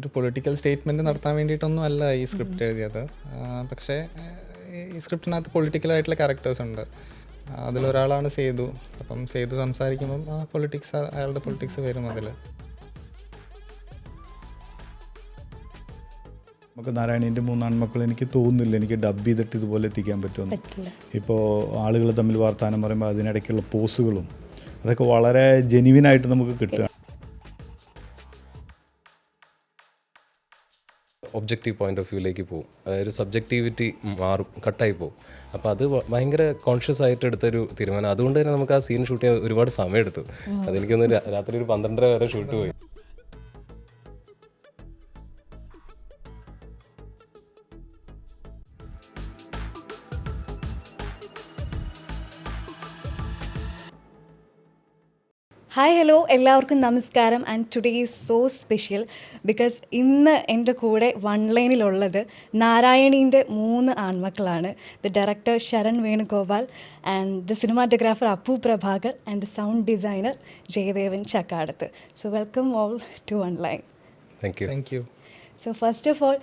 ഒരു political statement നടത്താൻ വേണ്ടിയിട്ടൊന്നും അല്ല ഈ സ്ക്രിപ്റ്റ് എഴുതിയത്. പക്ഷേ ഈ സ്ക്രിപ്റ്റിനകത്ത് പൊളിറ്റിക്കലായിട്ടുള്ള ക്യാരക്ടേഴ്സ് ഉണ്ട്. അതിലൊരാളാണ് സേതു. അപ്പം സേതു സംസാരിക്കുമ്പം ആ പൊളിറ്റിക്സ്, അയാളുടെ പൊളിറ്റിക്സ് വരും അതിൽ. നമുക്ക് നാരായണീൻ്റെ മൂന്നാൺമക്കൾ എനിക്ക് തോന്നുന്നില്ല എനിക്ക് ഡബ് ചെയ്തിട്ട് ഇതുപോലെ എത്തിക്കാൻ പറ്റുമെന്ന്. ഇപ്പോൾ ആളുകൾ തമ്മിൽ വർത്തമാനം പറയുമ്പോൾ അതിനിടയ്ക്കുള്ള പോസുകളും അതൊക്കെ വളരെ ജെന്യുവിനായിട്ട് നമുക്ക് കിട്ടുക. ഒബ്ജക്റ്റീവ് പോയിന്റ് ഓഫ് വ്യൂയിലേക്ക് പോകും. അതായത് സബ്ജക്റ്റിവിറ്റി മാറും, കട്ടായി പോകും. അപ്പോൾ അത് ഭയങ്കര കോൺഷ്യസ് ആയിട്ട് എടുത്തൊരു തീരുമാനം. അതുകൊണ്ട് തന്നെ നമുക്ക് ആ സീൻ ഷൂട്ട് ചെയ്യാൻ ഒരുപാട് സമയം എടുത്തു. അതെനിക്കൊന്ന് രാത്രി ഒരു 12:30 വരെ ഷൂട്ട് പോയി. ഹായ് ഹലോ എല്ലാവർക്കും നമസ്കാരം. And today is so special because ഇന്ന് എൻ്റെ കൂടെ വൺ ലൈനിലുള്ളത് നാരായണീൻ്റെ 3 ആൺമക്കളാണ്. The director Sharan Venugopal and the cinematographer Appu Prabhakar and the sound designer Jayadevan Chakkadath. So welcome all to one line. Thank you. So first of all,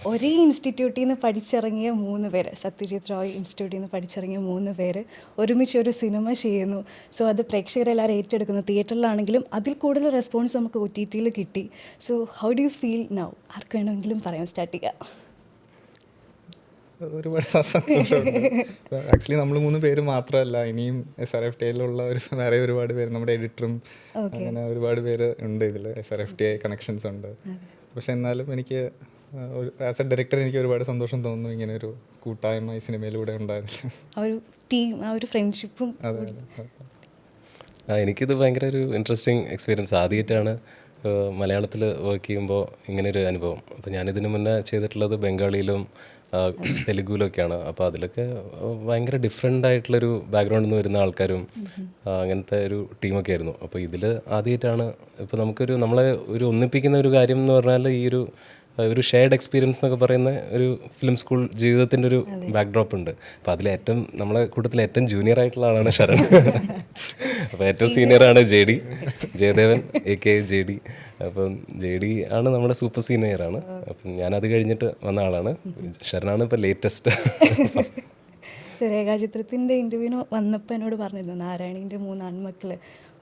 ഒരേ ഇൻസ്റ്റിറ്റ്യൂട്ടിൽ നിന്ന് പഠിച്ചിറങ്ങിയ 3 പേര്, സത്യജിത് റോയ് ഇൻസ്റ്റിറ്റ്യൂട്ടിൽ നിന്ന് പഠിച്ചിറങ്ങിയ 3 പേര് ഒരുമിച്ച് ഒരു സിനിമ ചെയ്യുന്നു. സോ അത് പ്രേക്ഷകരെല്ലാവരും ഏറ്റെടുക്കുന്നു. തിയേറ്ററിലാണെങ്കിലും അതിൽ കൂടുതൽ റെസ്പോൺസ് നമുക്ക് OTT കിട്ടി. So how do you feel now? ആർക്ക് വേണമെങ്കിലും പറയാം, സ്റ്റാർട്ട് ചെയ്യാം. ഒരുപാട് സന്തോഷമുണ്ട്. ആക്ച്വലി നമ്മൾ 3 പേര് മാത്രമല്ല, ഇനിയും SRFTIയിലുള്ള വേറെ ഒരുപാട് പേര്, നമ്മുടെ എഡിറ്ററും അങ്ങനെ ഒരുപാട് പേര് ഉണ്ട് ഇതിൽ. SRFTI കണക്ഷൻസ് ഉണ്ട്. പക്ഷെ എന്നാലും എനിക്ക് ആസ് എ ഡയറക്ടർ എനിക്ക് ഒരുപാട് സന്തോഷം തോന്നുന്നു ഇങ്ങനെ ഒരു കൂട്ടായ്മ ഈ സിനിമയിലൂടെ ഉണ്ടായിരുന്നു. ആ ഒരു ടീം, ആ ഒരു ഫ്രണ്ട്ഷിപ്പും. എനിക്കിത് ഭയങ്കര ഒരു ഇൻട്രസ്റ്റിംഗ് എക്സ്പീരിയൻസ്. ആദ്യമായിട്ടാണ് മലയാളത്തിൽ വർക്ക് ചെയ്യുമ്പോൾ ഇങ്ങനൊരു അനുഭവം. അപ്പോൾ ഞാനിതിന് മുന്നേ ചെയ്തിട്ടുള്ളത് ബംഗാളിയിലും തെലുഗുവിലൊക്കെയാണ്. അപ്പോൾ അതിലൊക്കെ ഭയങ്കര ഡിഫറെൻ്റ് ആയിട്ടുള്ളൊരു ബാക്ക്ഗ്രൗണ്ടിൽ നിന്ന് വരുന്ന ആൾക്കാരും അങ്ങനത്തെ ഒരു ടീമൊക്കെ ആയിരുന്നു. അപ്പോൾ ഇതിൽ ആദ്യമായിട്ടാണ് ഇപ്പോൾ നമുക്കൊരു നമ്മളെ ഒരു ഒന്നിപ്പിക്കുന്ന ഒരു കാര്യം എന്ന് പറഞ്ഞാൽ ഈ ഒരു ഷെയർഡ് എക്സ്പീരിയൻസ് എന്നൊക്കെ പറയുന്ന ഒരു ഫിലിം സ്കൂൾ ജീവിതത്തിൻ്റെ ഒരു ബാക്ക്ഡ്രോപ്പ് ഉണ്ട്. അപ്പോൾ അതിലേറ്റവും നമ്മളെ കൂട്ടത്തിൽ ഏറ്റവും ജൂനിയർ ആയിട്ടുള്ള ആളാണ് ശരൺ. അപ്പോൾ ഏറ്റവും സീനിയറാണ് ജയദേവൻ AK JD. അപ്പം JD ആണ് നമ്മുടെ സൂപ്പർ സീനിയറാണ്. അപ്പം ഞാനത് കഴിഞ്ഞിട്ട് വന്ന ആളാണ്. ശരണാണ് ഇപ്പോൾ ലേറ്റസ്റ്റ്. രേഖാചിത്രത്തിൻ്റെ ഇൻ്റർവ്യൂവിന് വന്നപ്പോൾ എന്നോട് പറഞ്ഞിരുന്നു, നാരായണീൻ്റെ 3 ആൺമക്കൾ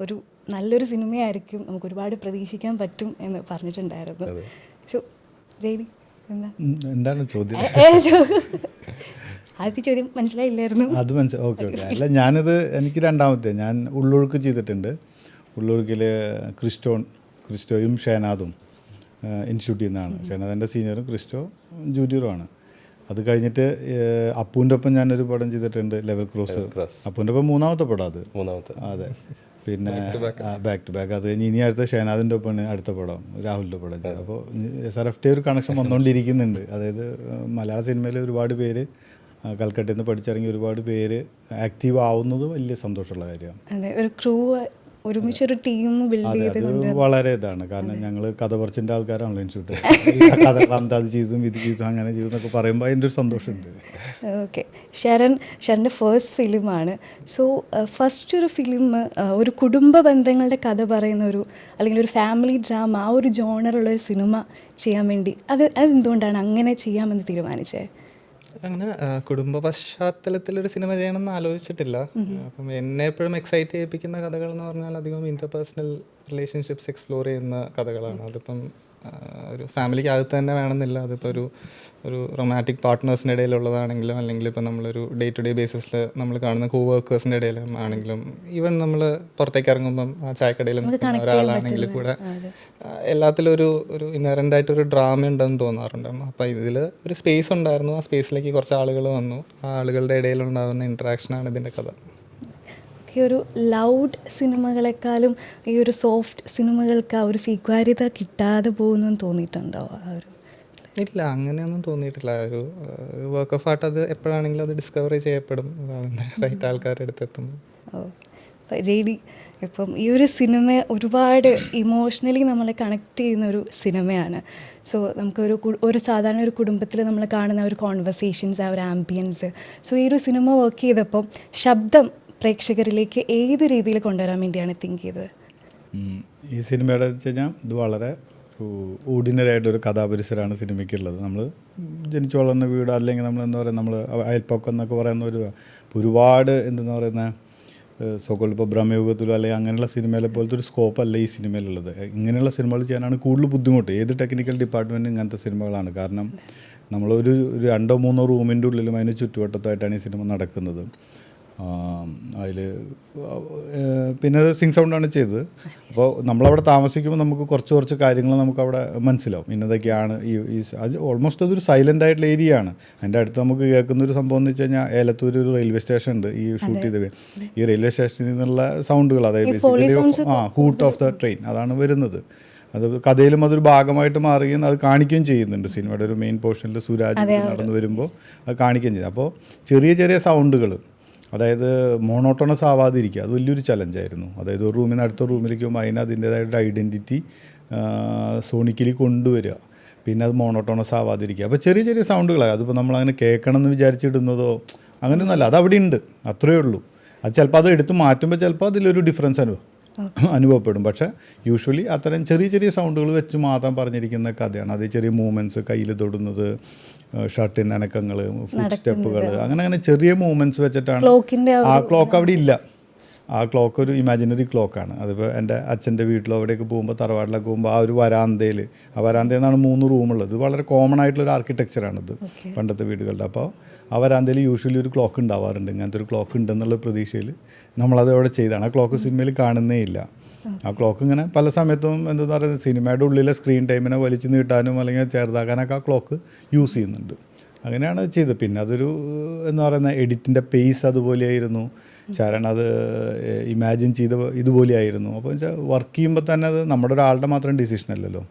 ഒരു നല്ലൊരു സിനിമയായിരിക്കും, നമുക്ക് ഒരുപാട് പ്രതീക്ഷിക്കാൻ പറ്റും എന്ന് പറഞ്ഞിട്ടുണ്ടായിരുന്നു. സോ JD എന്താണ് ചോദ്യം? ആദ്യ ചോദ്യം മനസ്സിലായില്ലായിരുന്നു. അത് ഓക്കെ. അല്ല, എനിക്ക് രണ്ടാമത്തെ ഞാൻ ഉള്ളൊഴുക്ക് ചെയ്തിട്ടുണ്ട്. ഉള്ളൊഴുക്കിൽ ക്രിസ്റ്റോയും ഷേനാദും ഇൻസ്റ്റിറ്റ്യൂട്ടിൽ നിന്നാണ്. ഷേനാദ് എൻ്റെ സീനിയറും ക്രിസ്റ്റോ ജൂനിയറുമാണ്. അത് കഴിഞ്ഞിട്ട് അപ്പൂൻ്റെ ഒപ്പം ഞാനൊരു പടം ചെയ്തിട്ടുണ്ട്, ലെവൽ ക്രോസ്. അപ്പൂൻ്റെ ഒപ്പം 3ാമത്തെ പടം അത്. അതെ. പിന്നെ ബാക്ക് ടു ബാക്ക്. അത് കഴിഞ്ഞ് ഇനി അടുത്ത ഷേനാദിൻ്റെ ഒപ്പമാണ് അടുത്ത പടം, രാഹുലിൻ്റെ പടം. അപ്പോൾ SRFTI ഒരു കണക്ഷൻ വന്നുകൊണ്ടിരിക്കുന്നുണ്ട്. അതായത് മലയാള സിനിമയിൽ ഒരുപാട് പേര് കൽക്കട്ടയിൽ നിന്ന് പഠിച്ചിറങ്ങി ഒരുപാട് പേര് ആക്റ്റീവ് ആവുന്നത് വലിയ സന്തോഷമുള്ള കാര്യമാണ്. അതെ, ഒരു ക്രൂ ഒരുമിച്ചൊരു ടീം ബിൽഡ് ചെയ്ത് വളരെ ഇതാണ്. കാരണം ഞങ്ങൾ കഥ പറച്ചിൻ്റെ ആൾക്കാരാണല്ലോ ഇൻസ്റ്റിറ്റ്യൂട്ട്. കഥ അത് ചെയ്തും ഇത് ചെയ്തും അങ്ങനെ ചെയ്തു എന്നൊക്കെ പറയുമ്പോൾ അതിൻ്റെ ഒരു സന്തോഷമുണ്ട്. ഓക്കെ, ശരൻ്റെ ഫസ്റ്റ് ഫിലിമാണ്. സോ ഫസ്റ്റ് ഒരു ഫിലിം ഒരു കുടുംബ ബന്ധങ്ങളുടെ കഥ പറയുന്ന അല്ലെങ്കിൽ ഒരു ഫാമിലി ഡ്രാമ, ആ ഒരു ജോണറുള്ളൊരു സിനിമ ചെയ്യാൻ വേണ്ടി അതെന്തുകൊണ്ടാണ് അങ്ങനെ ചെയ്യാമെന്ന് തീരുമാനിച്ചത്? അങ്ങനെ കുടുംബ പശ്ചാത്തലത്തിലൊരു സിനിമ ചെയ്യണമെന്ന് ആലോചിച്ചിട്ടില്ല. അപ്പം എന്നെ എപ്പോഴും എക്സൈറ്റ് ചെയ്യിപ്പിക്കുന്ന കഥകൾ എന്ന് പറഞ്ഞാൽ അധികം ഇൻ്റർപേഴ്സണൽ റിലേഷൻഷിപ്സ് എക്സ്പ്ലോർ ചെയ്യുന്ന കഥകളാണ്. അതിപ്പം ഒരു ഫാമിലിക്കകത്ത് തന്നെ വേണമെന്നില്ല. അതിപ്പോൾ ഒരു റൊമാൻറ്റിക് പാർട്ട്നേഴ്സിൻ്റെ ഇടയിലുള്ളതാണെങ്കിലും, അല്ലെങ്കിൽ ഇപ്പോൾ നമ്മളൊരു ഡേ ടു ഡേ ബേസിസിൽ നമ്മൾ കാണുന്ന കോ വർക്കേഴ്സിൻ്റെ ഇടയിലും ആണെങ്കിലും, ഈവൻ നമ്മൾ പുറത്തേക്ക് ഇറങ്ങുമ്പം ആ ചായക്കടയിൽ നിൽക്കുന്ന ഒരാളാണെങ്കിൽ കൂടെ എല്ലാത്തിലും ഒരു ഇന്നറൻ്റായിട്ടൊരു ഡ്രാമ ഉണ്ടെന്ന് തോന്നാറുണ്ട്. അപ്പോൾ ഇതിൽ ഒരു സ്പേസ് ഉണ്ടായിരുന്നു. ആ സ്പേസിലേക്ക് കുറച്ച് ആളുകൾ വന്നു. ആ ആളുകളുടെ ഇടയിലുണ്ടാകുന്ന ഇൻട്രാക്ഷനാണ് ഇതിൻ്റെ കഥ. ഈ ഒരു ലൗഡ് സിനിമകളെക്കാളും ഈ ഒരു സോഫ്റ്റ് സിനിമകൾക്ക് ആ ഒരു സ്വീകാര്യത കിട്ടാതെ പോകുന്നു തോന്നിയിട്ടുണ്ടോ? ഇല്ല, അങ്ങനെയൊന്നും തോന്നിയിട്ടില്ല. ഒരു വർക്ക് ഓഫ് ആർട്ട് അത് എപ്പോഴാണെങ്കിലും അത് ഡിസ്കവർ ചെയ്യപ്പെടും, അതിൻ്റെ റൈറ്റ് ആൾക്കാരുടെ അടുത്തെത്തും. JD, ഇപ്പം ഈ ഒരു സിനിമ ഒരുപാട് ഇമോഷണലി നമ്മളെ കണക്ട് ചെയ്യുന്ന ഒരു സിനിമയാണ്. സോ നമുക്കൊരു സാധാരണ ഒരു കുടുംബത്തിൽ നമ്മൾ കാണുന്ന ഒരു കോൺവെർസേഷൻസ്, ആ ഒരു ആംബിയൻസ്. സോ ഈ ഒരു സിനിമ വർക്ക് ചെയ്തപ്പോൾ ശബ്ദം പ്രേക്ഷകരിലേക്ക് ഏത് രീതിയിൽ കൊണ്ടുവരാൻ വേണ്ടിയാണ് തിങ്ക് ചെയ്തത്? ഈ സിനിമയുടെ വെച്ച് കഴിഞ്ഞാൽ ഇത് വളരെ ഓർഡിനറി ആയിട്ടൊരു കഥാപരിസരമാണ് സിനിമയ്ക്കുള്ളത്. നമ്മൾ ജനിച്ചു വളർന്ന വീട്, അല്ലെങ്കിൽ നമ്മൾ എന്താ പറയുക, നമ്മൾ അയൽപ്പക്കം എന്നൊക്കെ പറയുന്ന ഒരുപാട് എന്തെന്ന് പറയുന്ന സോക്കോൾ ഇപ്പോൾ ബ്രഹ്മയുഗത്തിലോ അല്ലെങ്കിൽ അങ്ങനെയുള്ള സിനിമയിലെ പോലത്തെ ഒരു സ്കോപ്പ് അല്ല ഈ സിനിമയിലുള്ളത്. ഇങ്ങനെയുള്ള സിനിമകൾ ചെയ്യാനാണ് കൂടുതൽ ബുദ്ധിമുട്ട്. ഏത് ടെക്നിക്കൽ ഡിപ്പാർട്ട്മെൻറ്റും ഇങ്ങനത്തെ സിനിമകളാണ്. കാരണം നമ്മളൊരു 2-3 റൂമിൻ്റെ ഉള്ളിലും അതിന് ചുറ്റുവട്ടത്തായിട്ടാണ് ഈ സിനിമ നടക്കുന്നത്. അതിൽ പിന്നെ സിംഗ് സൗണ്ടാണ് ചെയ്തത്. അപ്പോൾ നമ്മളവിടെ താമസിക്കുമ്പോൾ നമുക്ക് കുറച്ച് കാര്യങ്ങൾ നമുക്കവിടെ മനസ്സിലാവും. ഇന്നതൊക്കെയാണ് അത് ഓൾമോസ്റ്റ് അതൊരു സൈലൻ്റ് ആയിട്ടുള്ള ഏരിയ ആണ്. അതിൻ്റെ അടുത്ത് നമുക്ക് കേൾക്കുന്നൊരു സംഭവം എന്ന് വെച്ച് കഴിഞ്ഞാൽ ഏലത്തൂർ ഒരു റെയിൽവേ സ്റ്റേഷൻ ഉണ്ട്. ഈ ഷൂട്ട് ചെയ്ത് ഈ റെയിൽവേ സ്റ്റേഷനിൽ നിന്നുള്ള സൗണ്ടുകൾ, അതായത് ബേസിക്കലി ഹൂട്ട് ഓഫ് ദ ട്രെയിൻ അതാണ് വരുന്നത്. അത് കഥയിലും അതൊരു ഭാഗമായിട്ട് മാറുകയും അത് കാണിക്കുകയും ചെയ്യുന്നുണ്ട്. സിനിമയുടെ ഒരു മെയിൻ പോർഷനിൽ സുരാജ് നടന്നു വരുമ്പോൾ അത് കാണിക്കുകയും ചെയ്യും. അപ്പോൾ ചെറിയ സൗണ്ടുകൾ, അതായത് മോണോട്ടോണസ് ആവാതിരിക്കുക, അത് വലിയൊരു ചലഞ്ചായിരുന്നു. അതായത് ഒരു റൂമിൽ നിന്ന് അടുത്ത റൂമിലേക്ക് പോകുമ്പോൾ അതിന് അതിൻ്റേതായിട്ട് ഐഡൻറ്റിറ്റി സോണിക്കലി കൊണ്ടുവരിക, പിന്നെ അത് മോണോട്ടോണസ് ആവാതിരിക്കുക. അപ്പോൾ ചെറിയ സൗണ്ടുകളാണ്. അതിപ്പോൾ നമ്മളങ്ങനെ കേൾക്കണം എന്ന് വിചാരിച്ചിടുന്നതോ അങ്ങനെയൊന്നുമല്ല, അത് അവിടെ ഉണ്ട്, അത്രയേ ഉള്ളൂ. അത് ചിലപ്പോൾ അത് എടുത്ത് മാറ്റുമ്പോൾ ചിലപ്പോൾ അതിലൊരു ഡിഫറൻസ് അനുഭവപ്പെടും. പക്ഷേ യൂഷ്വലി അത്തരം ചെറിയ സൗണ്ടുകൾ വെച്ച് മാത്രം പറഞ്ഞിരിക്കുന്ന കഥയാണ്. അത് ചെറിയ മൂവ്മെൻറ്റ്സ്, കയ്യിൽ തൊടുന്നത്, ഷർട്ടിൻ്റെ അനക്കങ്ങൾ, ഫുഡ് സ്റ്റെപ്പുകൾ, അങ്ങനെ ചെറിയ മൂവ്മെൻറ്റ്സ് വെച്ചിട്ടാണ്. ആ ക്ലോക്ക് അവിടെ ഇല്ല. ആ ക്ലോക്ക് ഒരു ഇമാജിനറി ക്ലോക്കാണ്. അതിപ്പോൾ എൻ്റെ അച്ഛൻ്റെ വീട്ടിലോ അവിടെയൊക്കെ പോകുമ്പോൾ, തറവാട്ടിലൊക്കെ പോകുമ്പോൾ ആ ഒരു വരാന്തയിൽ, ആ വരാന്തയിൽ നിന്നാണ് 3 റൂമുള്ളത്. ഇത് വളരെ കോമൺ ആയിട്ടുള്ളൊരു ആർക്കിടെക്ചറാണിത് പണ്ടത്തെ വീടുകളുടെ. അപ്പോൾ ആ വരാന്തയിൽ യൂഷ്വലി ഒരു ക്ലോക്ക് ഉണ്ടാവാറുണ്ട്. ഇങ്ങനത്തെ ഒരു ക്ലോക്ക് ഉണ്ടെന്നുള്ള പ്രതീക്ഷയിൽ നമ്മളത് അവിടെ ചെയ്താണ്. ആ ക്ലോക്ക് സിനിമയിൽ കാണുന്നേ ഇല്ല. ആ ക്ലോക്ക് ഇങ്ങനെ പല സമയത്തും എന്താ പറയുക, സിനിമയുടെ ഉള്ളിലെ സ്ക്രീൻ ടൈമിനെ വലിച്ചു നീട്ടാനും അല്ലെങ്കിൽ ചെറുതാക്കാനൊക്കെ ആ ക്ലോക്ക് യൂസ് ചെയ്യുന്നുണ്ട്. അങ്ങനെയാണ് ചെയ്തത്. പിന്നെ അതൊരു എന്താ പറയുന്ന എഡിറ്റിൻ്റെ പേസ് അതുപോലെയായിരുന്നു. ചരൺ അത് ഇമാജിൻ ചെയ്ത ഇതുപോലെയായിരുന്നു. അപ്പോൾ വെച്ചാൽ വർക്ക് ചെയ്യുമ്പോൾ തന്നെ അത് നമ്മുടെ ഒരാളുടെ മാത്രം ഡിസിഷൻ അല്ലല്ലോ.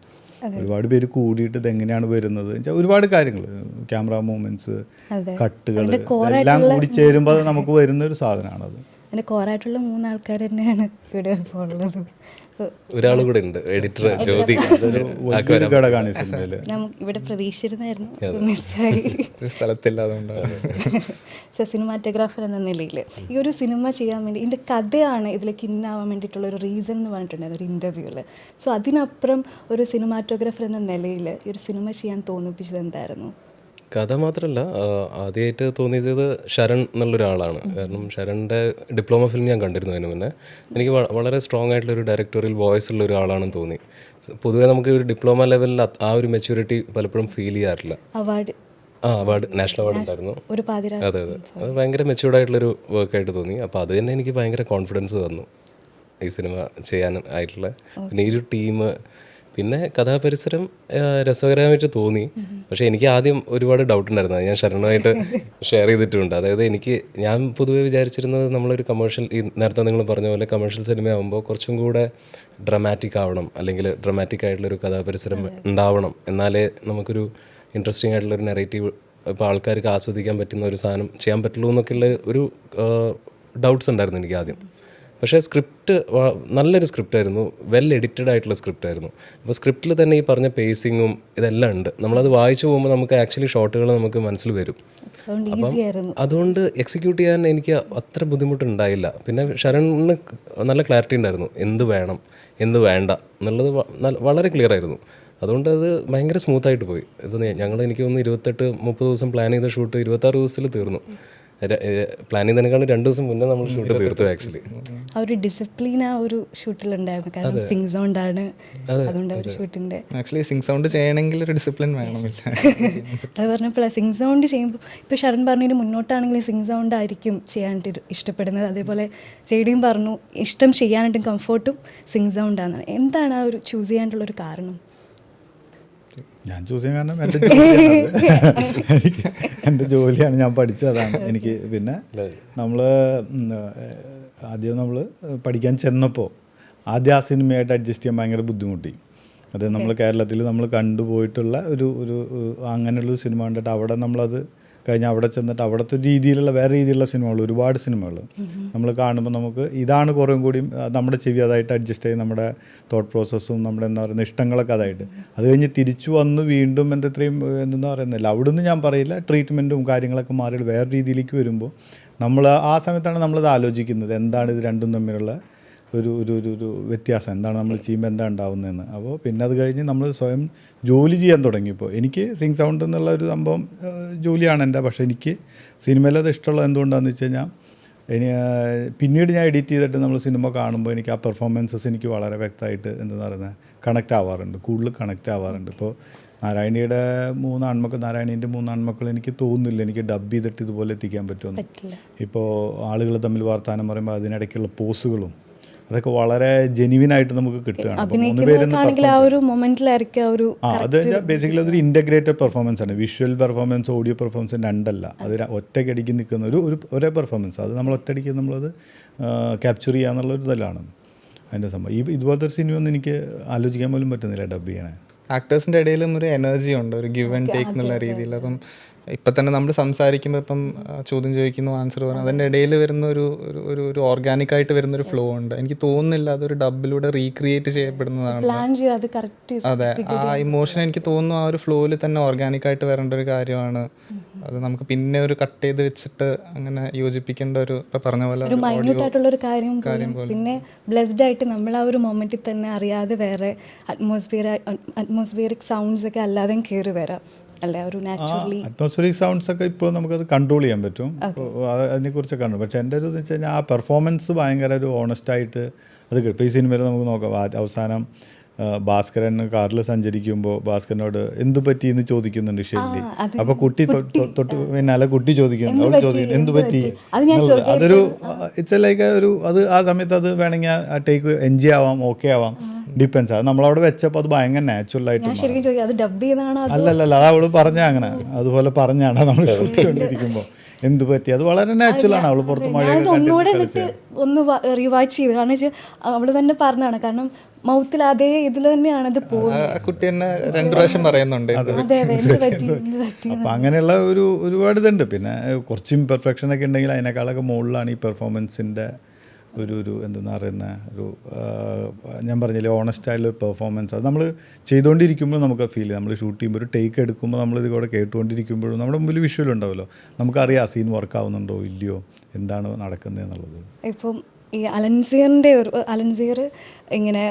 ഒരുപാട് പേര് കൂടിയിട്ട് ഇതെങ്ങനെയാണ് വരുന്നത് വെച്ചാൽ ഒരുപാട് കാര്യങ്ങൾ, ക്യാമറ മൂവ്മെൻറ്റ്സ്, കട്ടുകൾ എല്ലാം കൂടി ചേരുമ്പോൾ നമുക്ക് വരുന്ന ഒരു സാധനമാണത്. എൻ്റെ കോറായിട്ടുള്ള 3 ആൾക്കാർ തന്നെയാണ് ഇവിടെ ഇപ്പോൾ ഉള്ളത്. ഒരാൾ കൂടെ ഉണ്ട്, എഡിറ്റർ ജ്യോതി. ഘടകമാണ് ഈ സിനിമയിൽ. ഞാൻ ഇവിടെ പ്രതീക്ഷിച്ചിരുന്നായിരുന്നു, മിസ്സായി. സ്ഥലത്തില്ലാതുകൊണ്ടാണ്. സിനിമാറ്റോഗ്രാഫർ എന്ന നിലയിൽ ഈ ഒരു സിനിമ ചെയ്യാൻ വേണ്ടി ഇതിൻ്റെ കഥയാണ് ഇതിലേക്ക് ഇന്നാവാൻ വേണ്ടിയിട്ടുള്ള ഒരു റീസൺ എന്ന് പറഞ്ഞിട്ടുണ്ടായിരുന്നു ഒരു ഇൻ്റർവ്യൂവിൽ. സോ അതിനപ്പുറം ഒരു സിനിമാറ്റോഗ്രാഫർ എന്ന നിലയിൽ ഈ ഒരു സിനിമ ചെയ്യാൻ തോന്നിപ്പിച്ചത് എന്തായിരുന്നു? കഥ മാത്രമല്ല, ആദ്യമായിട്ട് തോന്നിയത് ശരൺ എന്നുള്ളൊരാളാണ്. കാരണം ശരണിൻ്റെ ഡിപ്ലോമ ഫിലിം ഞാൻ കണ്ടിരുന്നു അതിന് മുന്നേ. എനിക്ക് വളരെ സ്ട്രോങ് ആയിട്ടുള്ളൊരു ഡയറക്ടോറിയൽ വോയിസ് ഉള്ള ഒരാളാണെന്ന് തോന്നി. പൊതുവേ നമുക്ക് ഒരു ഡിപ്ലോമ ലെവലിൽ ആ ഒരു മെച്യൂരിറ്റി പലപ്പോഴും ഫീൽ ചെയ്യാറില്ല. അവാർഡ് നാഷണൽ അവാർഡ് ഉണ്ടായിരുന്നു. അതെ, അത് ഭയങ്കര മെച്യൂർഡ് ആയിട്ടുള്ളൊരു വർക്കായിട്ട് തോന്നി. അപ്പോൾ അത് തന്നെ എനിക്ക് ഭയങ്കര കോൺഫിഡൻസ് തന്നു ഈ സിനിമ ചെയ്യാൻ ആയിട്ടുള്ള. പിന്നെ ഈ ഒരു ടീം, പിന്നെ കഥാപരിസരം രസകരമായിട്ട് തോന്നി. പക്ഷേ എനിക്ക് ആദ്യം ഒരുപാട് ഡൗട്ട് ഉണ്ടായിരുന്നു. ഞാൻ ശരണമായിട്ട് ഷെയർ ചെയ്തിട്ടുണ്ട്. അതായത് ഞാൻ പൊതുവേ വിചാരിച്ചിരുന്നത് നമ്മളൊരു കമേഴ്ഷ്യൽ, ഈ നേരത്തെ നിങ്ങൾ പറഞ്ഞ പോലെ കമേഴ്ഷ്യൽ സിനിമയാകുമ്പോൾ കുറച്ചും കൂടെ ഡ്രമാറ്റിക് ആവണം, അല്ലെങ്കിൽ ഡ്രമാറ്റിക് ആയിട്ടുള്ളൊരു കഥാപരിസരം ഉണ്ടാവണം, എന്നാലേ നമുക്കൊരു ഇൻട്രസ്റ്റിംഗ് ആയിട്ടുള്ളൊരു നെറേറ്റീവ് ഇപ്പോൾ ആൾക്കാർക്ക് ആസ്വദിക്കാൻ പറ്റുന്ന ഒരു സാധനം ചെയ്യാൻ പറ്റുള്ളൂ എന്നൊക്കെയുള്ള ഒരു ഡൗട്ട്സ് ഉണ്ടായിരുന്നു എനിക്ക് ആദ്യം. പക്ഷേ സ്ക്രിപ്റ്റ് നല്ലൊരു സ്ക്രിപ്റ്റായിരുന്നു, വെൽ എഡിറ്റഡ് ആയിട്ടുള്ള സ്ക്രിപ്റ്റായിരുന്നു. അപ്പോൾ സ്ക്രിപ്റ്റിൽ തന്നെ ഈ പറഞ്ഞ പേസിങ്ങും ഇതെല്ലാം ഉണ്ട്. നമ്മളത് വായിച്ചു പോകുമ്പോൾ നമുക്ക് ആക്ച്വലി ഷോട്ടുകൾ നമുക്ക് മനസ്സിൽ വരും. അപ്പം അതുകൊണ്ട് എക്സിക്യൂട്ട് ചെയ്യാൻ എനിക്ക് അത്ര ബുദ്ധിമുട്ടുണ്ടായില്ല. പിന്നെ ശരണിന് നല്ല ക്ലാരിറ്റി ഉണ്ടായിരുന്നു, എന്ത് വേണം എന്ത് വേണ്ട എന്നുള്ളത് വളരെ ക്ലിയർ ആയിരുന്നു. അതുകൊണ്ട് അത് ഭയങ്കര സ്മൂത്തായിട്ട് പോയി. ഇപ്പോൾ എനിക്ക് തോന്നുന്നു 28-30 ദിവസം പ്ലാൻ ചെയ്ത ഷൂട്ട് 26 ദിവസത്തിൽ തീർന്നു. പ്ലാൻ ചെയ്യുന്നതിനേക്കാളും 2 ദിവസം മുന്നേ നമ്മൾ ഷൂട്ട് തീർത്തു. ആക്ച്വലി ആ ഒരു ഡിസിപ്ലിൻ ആ ഒരു ഷൂട്ടിലുണ്ടായിരുന്നു. കാരണം സിംഗ് സൗണ്ട് ആണ്, അതുകൊണ്ട് ഒരു ഷൂട്ടിൻ്റെ ആക്ച്വലി സിംഗ് സൗണ്ട് ചെയ്യണമെങ്കിൽ ഒരു ഡിസിപ്ലിൻ വേണമില്ല. അത് പറഞ്ഞപ്പോൾ സിംഗ് സൗണ്ട് ചെയ്യുമ്പോൾ ഇപ്പോൾ ശരൺ പറഞ്ഞതിന് മുന്നോട്ടാണെങ്കിൽ സിംഗ് സൗണ്ട് ആയിരിക്കും ചെയ്യാനായിട്ട് ഇഷ്ടപ്പെടുന്നത്. അതേപോലെ ജെയ്ഡിയും പറഞ്ഞു ഇഷ്ടം ചെയ്യാനായിട്ടും കംഫർട്ടും സിംഗ് സൗണ്ടാണ്. എന്താണ് ആ ഒരു ചൂസ് ചെയ്യാനായിട്ടുള്ളൊരു കാരണം? ഞാൻ ചൂസ് ചെയ്യാൻ കാരണം എൻ്റെ ജോലിയാണ്, ഞാൻ പഠിച്ചതാണ്. എനിക്ക് പിന്നെ ആദ്യം നമ്മൾ പഠിക്കാൻ ചെന്നപ്പോൾ ആദ്യം ആ സിനിമയായിട്ട് അഡ്ജസ്റ്റ് ചെയ്യാൻ ഭയങ്കര ബുദ്ധിമുട്ടി. അത് നമ്മൾ കേരളത്തിൽ നമ്മൾ കണ്ടുപോയിട്ടുള്ള ഒരു അങ്ങനെയുള്ളൊരു സിനിമ കണ്ടിട്ട് അവിടെ നമ്മളത് കഴിഞ്ഞ് അവിടെ ചെന്നിട്ട് അവിടുത്തെ രീതിയിലുള്ള വേറെ രീതിയിലുള്ള സിനിമകൾ, ഒരുപാട് സിനിമകൾ നമ്മൾ കാണുമ്പോൾ നമുക്ക് ഇതാണ് കുറേ കൂടിയും നമ്മുടെ ചെവി അതായിട്ട് അഡ്ജസ്റ്റ് ചെയ്ത് നമ്മുടെ തോട്ട് പ്രോസസ്സും നമ്മുടെ എന്താ പറയുന്ന ഇഷ്ടങ്ങളൊക്കെ അതായിട്ട് അത് കഴിഞ്ഞ് തിരിച്ചു വന്ന് വീണ്ടും ഇത്രയും എന്തെന്ന് പറയുന്നില്ല അവിടെ നിന്ന് ഞാൻ പറയില്ല, ട്രീറ്റ്മെൻറ്റും കാര്യങ്ങളൊക്കെ മാറി വേറെ രീതിയിലേക്ക് വരുമ്പോൾ നമ്മൾ ആ സമയത്താണ് നമ്മളത് ആലോചിക്കുന്നത് എന്താണ് ഇത് രണ്ടും തമ്മിലുള്ള ഒരു വ്യത്യാസം എന്താണ് നമ്മൾ ചെയ്യുമ്പോൾ എന്താ ഉണ്ടാവുന്നതെന്ന്. അപ്പോൾ പിന്നെ അത് കഴിഞ്ഞ് നമ്മൾ സ്വയം ജോലി ചെയ്യാൻ തുടങ്ങിയപ്പോൾ എനിക്ക് സിംഗ് സൗണ്ട് എന്നുള്ള ഒരു സംഭവം ജോലിയാണ് എൻ്റെ. പക്ഷേ എനിക്ക് സിനിമയിൽ അത് ഇഷ്ടമുള്ളത് എന്തുകൊണ്ടാണെന്ന് വെച്ച് കഴിഞ്ഞാൽ പിന്നീട് ഞാൻ എഡിറ്റ് ചെയ്തിട്ട് നമ്മൾ സിനിമ കാണുമ്പോൾ എനിക്ക് ആ പെർഫോമൻസസ് എനിക്ക് വളരെ വ്യക്തമായിട്ട് എന്താ പറയുന്നത് കണക്റ്റ് ആവാറുണ്ട്, കൂടുതൽ കണക്റ്റ് ആവാറുണ്ട്. ഇപ്പോൾ നാരായണീൻ്റെ നാരായണീൻ്റെ 3 ആൺമക്കൾ എനിക്ക് തോന്നുന്നില്ല എനിക്ക് ഡബ് ചെയ്തിട്ട് ഇതുപോലെ എത്തിക്കാൻ പറ്റുമെന്ന്. ഇപ്പോൾ ആളുകൾ തമ്മിൽ വർത്തമാനം പറയുമ്പോൾ അതിനിടയ്ക്കുള്ള പോസുകളും അതൊക്കെ വളരെ ജെന്യുവിനായിട്ട് നമുക്ക് കിട്ടുകയാണ്. അപ്പോൾ 3 പേരും അത് ബേസിക്കലി അതൊരു ഇൻ്റഗ്രേറ്റഡ് പെർഫോമൻസ് ആണ്. വിഷ്വൽ പെർഫോമൻസ്, ഓഡിയോ പെർഫോമൻസ് രണ്ടല്ല, അത് ഒറ്റയ്ക്കടിക്ക് നിൽക്കുന്ന ഒരേ പെർഫോമൻസ്. അത് നമ്മൾ ഒറ്റയടിക്ക് നമ്മളത് ക്യാപ്ചർ ചെയ്യുക എന്നുള്ളൊരു ഇതിലാണ് അതിൻ്റെ സംഭവം. ഇതുപോലത്തെ ഒരു സിനിമയൊന്നും എനിക്ക് ആലോചിക്കാൻ പോലും പറ്റുന്നില്ല ഡബ് ചെയ്യണേ. ആക്ടേഴ്സിൻ്റെ ഇടയിലും ഒരു എനർജി ഉണ്ട്, ഒരു ഗിവ് ആൻഡ് ടേക്ക് എന്നുള്ള രീതിയിൽ. അപ്പം ഇപ്പം തന്നെ നമ്മൾ സംസാരിക്കുമ്പോൾ ഇപ്പം ചോദ്യം ചോദിക്കുന്നു, ആൻസർ പറയുന്നു, അതിൻ്റെ ഇടയിൽ വരുന്ന ഒരു ഓർഗാനിക് ആയിട്ട് വരുന്നൊരു ഫ്ലോ ഉണ്ട്. എനിക്ക് തോന്നുന്നില്ല അതൊരു ഡബിലൂടെ റീക്രിയേറ്റ് ചെയ്യപ്പെടുന്നതാണ്. അതെ, ആ ഇമോഷൻ എനിക്ക് തോന്നുന്നു ആ ഒരു ഫ്ലോയിൽ തന്നെ ഓർഗാനിക് ആയിട്ട് വരേണ്ട ഒരു കാര്യമാണ്. അത് നമുക്ക് പിന്നെ ഒരു കട്ട് ചെയ്ത് വെച്ചിട്ട് അങ്ങനെ യോജിപ്പിക്കേണ്ട ഒരു ഇപ്പം പറഞ്ഞ പോലെ മൈന്യൂട്ടായിട്ടുള്ളൊരു കാര്യം പോലെ. പിന്നെ ബ്ലെസ്ഡ് ആയിട്ട് നമ്മൾ ആ ഒരു മൊമെന്റിൽ തന്നെ അറിയാതെ വേറെ അറ്റ്മോസ്ഫിയറിക് സൗണ്ട്സ് ഒക്കെ അല്ലാതെ കയറി വരാം അല്ലേ, ഒരു നാച്ചുറലി അറ്റ്മോസ്ഫിയറിക് സൗണ്ട്സ് ഒക്കെ ഇപ്പോൾ നമുക്കത് കൺട്രോൾ ചെയ്യാൻ പറ്റും. അതിനെക്കുറിച്ച് കണ്ടു. പക്ഷേ എൻ്റെ ഒരു വെച്ച് കഴിഞ്ഞാൽ ആ പെർഫോമൻസ് ഭയങ്കര ഒരു ഓണസ്റ്റായിട്ട് അത് കിട്ടും. ഇപ്പോൾ ഈ സിനിമയിൽ നമുക്ക് നോക്കാം, അവസാനം ഭാസ്കരൻ കാറിൽ സഞ്ചരിക്കുമ്പോൾ ഭാസ്കരനോട് എന്തു പറ്റി എന്ന് ചോദിക്കുന്നുണ്ട് ഷെല്ലി. അപ്പോൾ കുട്ടി തൊട്ട് പിന്നാലെ കുട്ടി ചോദിക്കുന്നു, അവൾ ചോദിക്കുന്നു എന്തു പറ്റി. അതൊരു ഇറ്റ്സ് ലൈക്ക് അത് ആ സമയത്ത് അത് വേണമെങ്കിൽ ആ ടേക്ക് എൻജോയ് ആവാം, ഓക്കെ ആവാം, ഡിപ്പെൻസ്. അത് നമ്മളവിടെ വെച്ചപ്പോൾ അത് ഭയങ്കര നാച്ചുറൽ ആയിട്ട് അല്ലല്ല അത് അവള് പറഞ്ഞ അങ്ങനെ അതുപോലെ പറഞ്ഞാണ് നമ്മൾ ഷൂട്ട് ചെയ്തുകൊണ്ടിരിക്കുമ്പോൾ എന്തു പറ്റി. അത് വളരെ നാച്ചുറലാണ്. അവൾ പുറത്ത് ഒന്നുകൂടെ ഒന്ന് റിവാച്ച് ചെയ്ത്, കാരണം വെച്ചാൽ അവള് തന്നെ പറഞ്ഞാണ്, കാരണം മൗത്തിൽ അതേ ഇതിൽ തന്നെയാണ് അത് പോകുന്നത്. കുട്ടി തന്നെ 2 പ്രാവശ്യം പറയുന്നുണ്ട്. അപ്പം അങ്ങനെയുള്ള ഒരുപാട് ഇതുണ്ട്. പിന്നെ കുറച്ച് ഇംപെർഫെക്ഷൻ ഒക്കെ ഉണ്ടെങ്കിൽ അതിനേക്കാളൊക്കെ മുകളിലാണ് ഈ പെർഫോമൻസിൻ്റെ ഒരു എന്തെന്ന് പറയുന്ന ഞാൻ പറഞ്ഞില്ലേ ഓണസ്റ്റായിട്ടുള്ള ഒരു പെർഫോമൻസ്. അത് നമ്മൾ ചെയ്തുകൊണ്ടിരിക്കുമ്പോൾ നമുക്ക് ഫീൽ ചെയ്യും. നമ്മൾ ഷൂട്ട് ചെയ്യുമ്പോൾ ഒരു ടേക്ക് എടുക്കുമ്പോൾ നമ്മളിത് കൂടെ കേട്ടുകൊണ്ടിരിക്കുമ്പോഴും നമ്മുടെ മുമ്പിൽ വിഷ്വൽ ഉണ്ടാവുമല്ലോ, നമുക്കറിയാം ആ സീൻ വർക്ക് ആവുന്നുണ്ടോ ഇല്ലയോ, എന്താണ് നടക്കുന്നത് എന്നുള്ളത്. ഇപ്പം ഈ അലൻസിയർ ഇങ്ങനെ